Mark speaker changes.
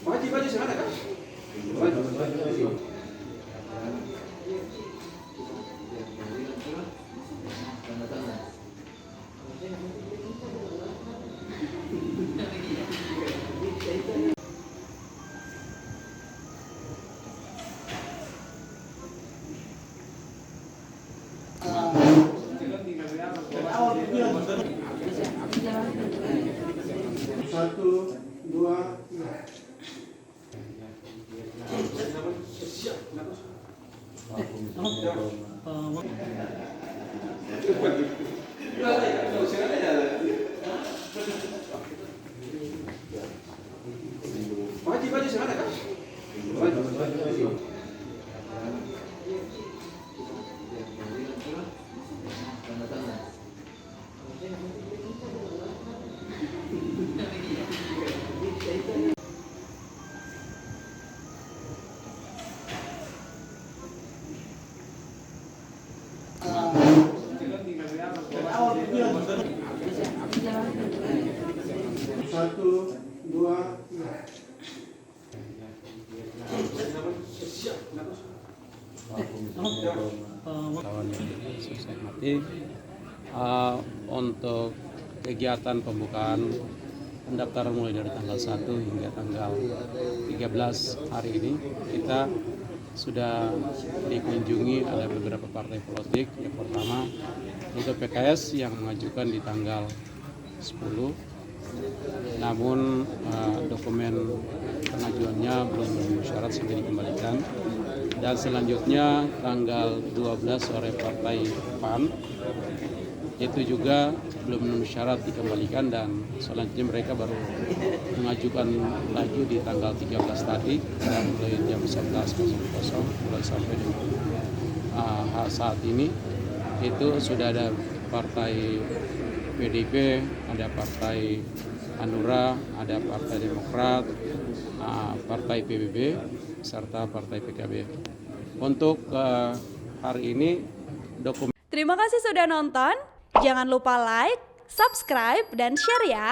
Speaker 1: Maju sana kan? Maju. Satu, dua, tiga. Maju sana kan? Maju. Satu, dua, tiga.
Speaker 2: Kawan yang saya hormati, untuk kegiatan pembukaan pendaftaran mulai dari tanggal 1 hingga tanggal 13 hari ini kita sudah dikunjungi ada beberapa partai politik. Yang pertama untuk PKS yang mengajukan di tanggal 10, namun dokumen pengajuannya belum memenuhi syarat sehingga dikembalikan. Dan selanjutnya tanggal 12 oleh Partai PAN itu juga belum memenuhi syarat dikembalikan, dan selanjutnya mereka baru mengajukan lagi di tanggal 13 tadi dan mulai jam 11.00 mulai sampai dengan saat ini itu sudah ada Partai PDIP, ada Partai Hanura, ada Partai Demokrat, Partai PBB, serta Partai PKB. Untuk hari ini dokumen.
Speaker 3: Terima kasih sudah nonton. Jangan lupa like, subscribe, dan share ya.